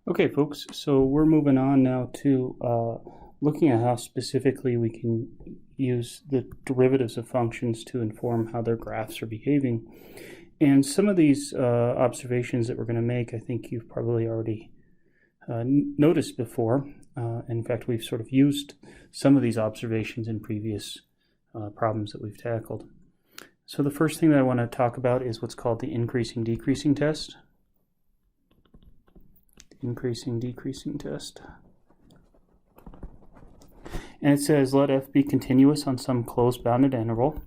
Okay, folks, so we're moving on now to looking at how specifically we can use the derivatives of functions to inform how their graphs are behaving. And some of these observations that we're going to make, I think you've probably already noticed before. In fact, we've sort of used some of these observations in previous problems that we've tackled. So the first thing that I want to talk about is what's called the increasing-decreasing test. Increasing-decreasing test. And it says let f be continuous on some closed bounded interval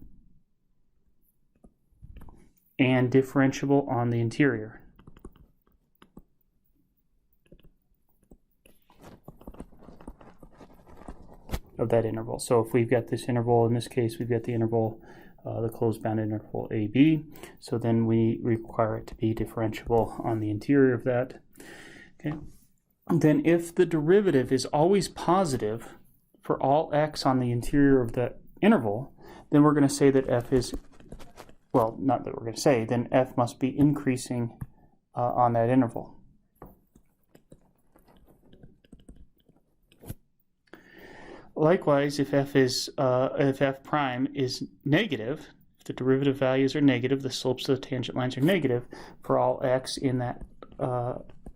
and differentiable on the interior. Of that interval. So if we've got this interval, in this case we've got the interval, the closed bounded interval AB, so then we require it to be differentiable on the interior of that. Okay. Then if the derivative is always positive for all x on the interior of that interval, then we're going to say that f is, well, not that we're going to say, then f must be increasing on that interval. Likewise, if f prime is negative, if the derivative values are negative, the slopes of the tangent lines are negative for all x in that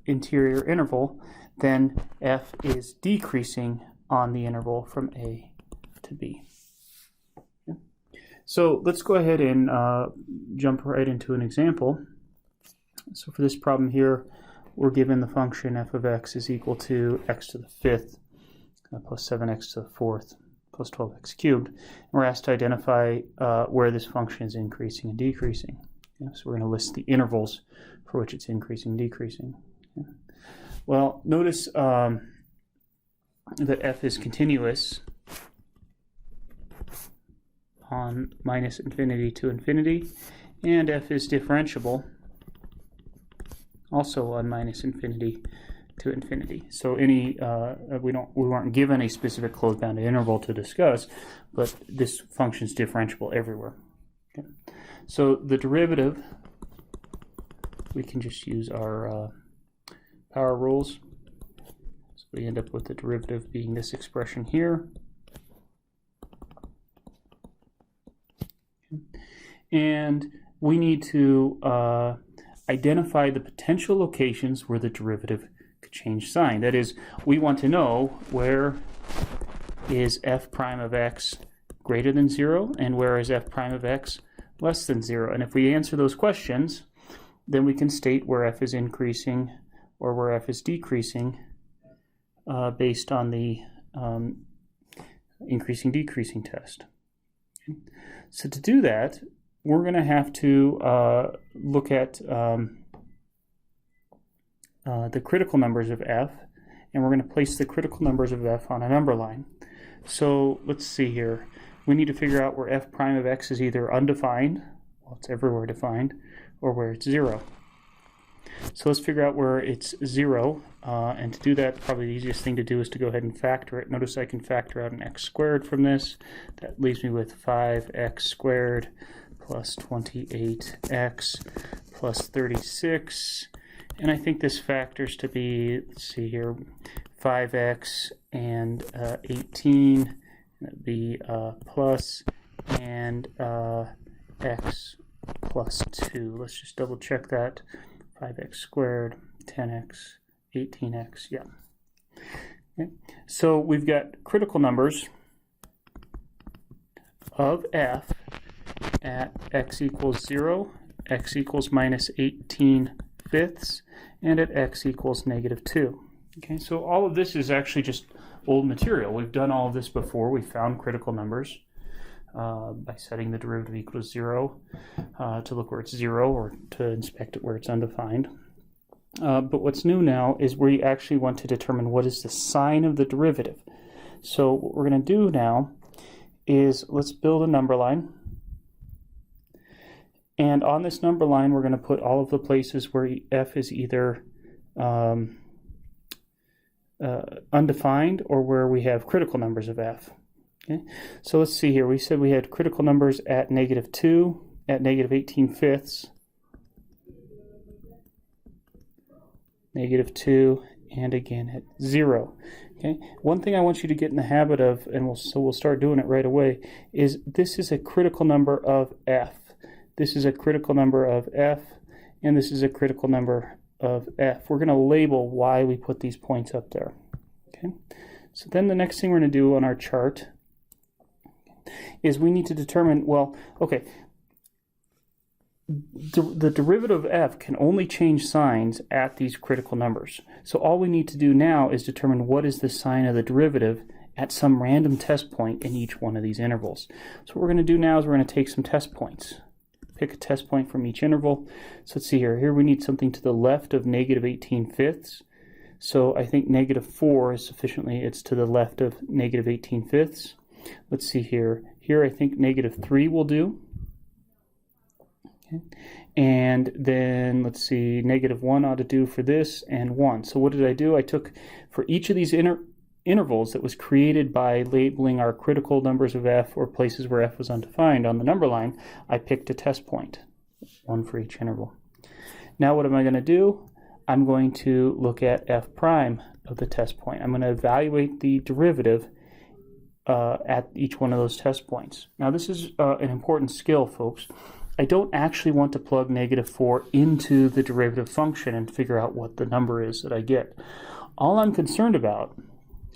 interior interval, then f is decreasing on the interval from A to B. Okay. So let's go ahead and jump right into an example. So for this problem here, we're given the function f of x is equal to x to the fifth plus 7x to the fourth plus 12x cubed. And we're asked to identify where this function is increasing and decreasing. Okay. So we're going to list the intervals for which it's increasing and decreasing. Okay. Well, notice that f is continuous on minus infinity to infinity, and f is differentiable also on minus infinity to infinity. So any we weren't given a specific closed bounded interval to discuss, but this function is differentiable everywhere. Okay. So the derivative, we can just use our power rules. So we end up with the derivative being this expression here. And we need to identify the potential locations where the derivative could change sign. That is, we want to know where is f prime of x greater than 0 and where is f prime of x less than 0. And if we answer those questions, then we can state where f is increasing or where f is decreasing based on the increasing-decreasing test. Okay. So to do that, we're going to have to look at the critical numbers of f, and we're going to place the critical numbers of f on a number line. So let's see here. We need to figure out where f prime of x is either undefined, well, it's everywhere defined, or where it's 0. So let's figure out where it's 0, and to do that, probably the easiest thing to do is to go ahead and factor it. Notice I can factor out an x squared from this. That leaves me with 5x squared plus 28x plus 36. And I think this factors to be, let's see here, 5x and 18. That'd be plus and x plus 2. Let's just double check that. 5x squared, 10x, 18x, yeah. Okay. So we've got critical numbers of f at x equals 0, x equals minus 18 fifths, and at x equals negative 2. Okay, so all of this is actually just old material. We've done all of this before. We found critical numbers by setting the derivative equal to 0 to look where it's 0 or to inspect it where it's undefined. But what's new now is we actually want to determine what is the sign of the derivative. So what we're going to do now is let's build a number line. And on this number line, we're going to put all of the places where f is either undefined or where we have critical numbers of f. Okay. So let's see here. We said we had critical numbers at negative 2, at negative 18 fifths, negative 2, and again at 0. Okay. One thing I want you to get in the habit of, and we'll start doing it right away, is this is a critical number of f. This is a critical number of f, and this is a critical number of f. We're going to label why we put these points up there. Okay. So then the next thing we're going to do on our chart is we need to determine, well, okay, the derivative of f can only change signs at these critical numbers. So all we need to do now is determine what is the sign of the derivative at some random test point in each one of these intervals. So what we're going to do now is we're going to take some test points. Pick a test point from each interval. So let's see here. Here we need something to the left of negative 18/5. So I think negative 4 is sufficiently, it's to the left of negative 18/5. Let's see here. Here I think negative 3 will do. Okay. And then let's see, negative 1 ought to do for this, and 1. So what did I do? I took, for each of these intervals that was created by labeling our critical numbers of f or places where f was undefined on the number line, I picked a test point, 1 for each interval. Now what am I going to do? I'm going to look at f prime of the test point. I'm going to evaluate the derivative at each one of those test points. Now this is an important skill, folks. I don't actually want to plug negative 4 into the derivative function and figure out what the number is that I get. All I'm concerned about,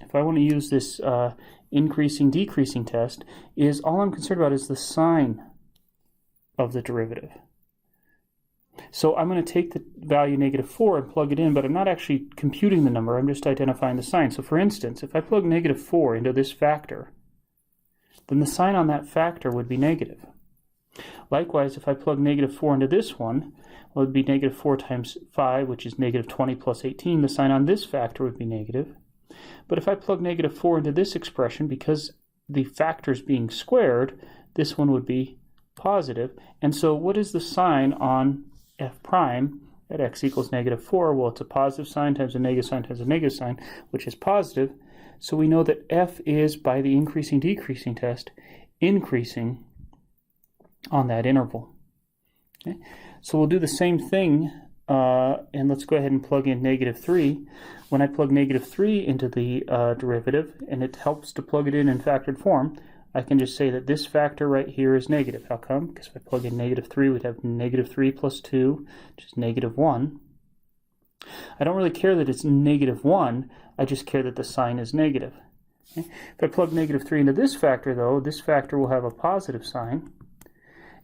if I want to use this increasing decreasing test, is all I'm concerned about is the sign of the derivative. So I'm going to take the value negative 4 and plug it in, but I'm not actually computing the number, I'm just identifying the sign. So for instance, if I plug negative 4 into this factor, then the sign on that factor would be negative. Likewise, if I plug negative 4 into this one, well, it would be negative 4 times 5, which is negative 20 plus 18. The sign on this factor would be negative. But if I plug negative 4 into this expression, because the factor is being squared, this one would be positive. And so what is the sign on f prime at x equals negative 4? Well, it's a positive sign times a negative sign times a negative sign, which is positive. So we know that f is, by the increasing decreasing test, increasing on that interval. Okay. So we'll do the same thing, and let's go ahead and plug in negative 3. When I plug negative 3 into the derivative, and it helps to plug it in factored form, I can just say that this factor right here is negative. How come? Because if I plug in negative 3, we'd have negative 3 plus 2, which is negative 1. I don't really care that it's negative 1, I just care that the sign is negative. Okay. If I plug negative 3 into this factor, though, this factor will have a positive sign.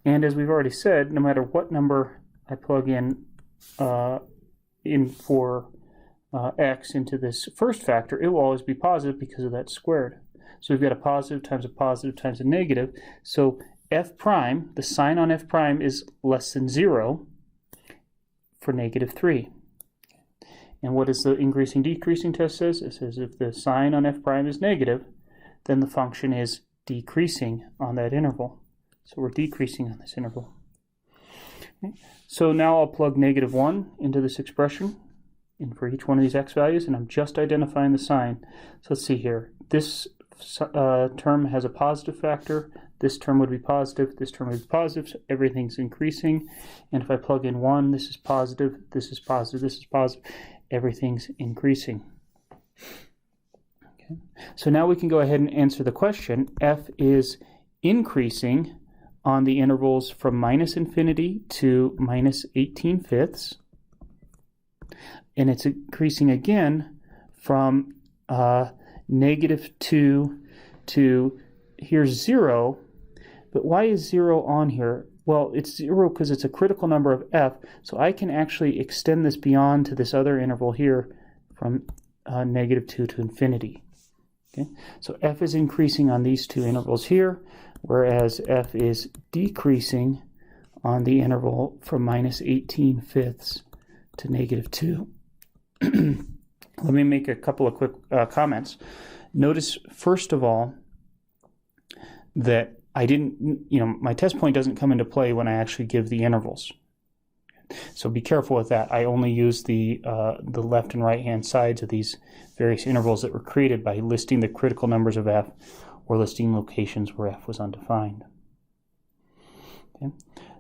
And as we've already said, no matter what number I plug in for x into this first factor, it will always be positive because of that squared. So we've got a positive times a negative. So f prime, the sign on f prime is less than 0 for negative 3. And what does the increasing decreasing test says? It says if the sign on f prime is negative, then the function is decreasing on that interval. So we're decreasing on this interval. Okay. So now I'll plug negative 1 into this expression and for each one of these x values, and I'm just identifying the sign. So let's see here. This term has a positive factor. This term would be positive. This term would be positive. So everything's increasing. And if I plug in 1, this is positive. This is positive. This is positive. Everything's increasing. Okay. So now we can go ahead and answer the question. F is increasing on the intervals from minus infinity to minus 18/5, and it's increasing again from negative 2 to here's 0. But why is 0 on here? Well, it's 0 because it's a critical number of f, so I can actually extend this beyond to this other interval here from negative 2 to infinity. Okay? So f is increasing on these two intervals here, whereas f is decreasing on the interval from minus 18/5 to negative 2. Let me make a couple of quick comments. Notice, first of all, that I didn't, my test point doesn't come into play when I actually give the intervals. So be careful with that. I only use the left and right hand sides of these various intervals that were created by listing the critical numbers of f or listing locations where f was undefined. Okay?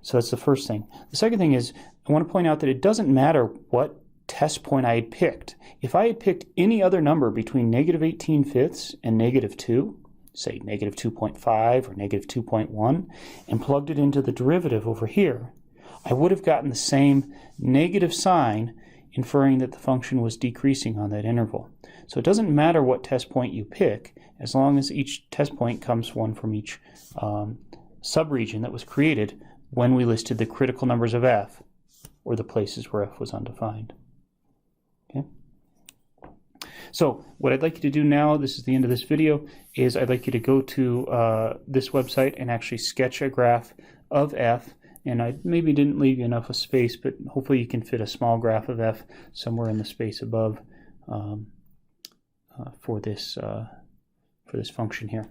So that's the first thing. The second thing is I want to point out that it doesn't matter what test point I had picked. If I had picked any other number between -18/5 and -2, say -2.5 or -2.1, and plugged it into the derivative over here, I would have gotten the same negative sign, inferring that the function was decreasing on that interval. So it doesn't matter what test point you pick, as long as each test point comes one from each subregion that was created when we listed the critical numbers of f, or the places where f was undefined. Okay. So what I'd like you to do now, this is the end of this video, is I'd like you to go to this website and actually sketch a graph of f. And I maybe didn't leave you enough of space, but hopefully you can fit a small graph of f somewhere in the space above for this function here.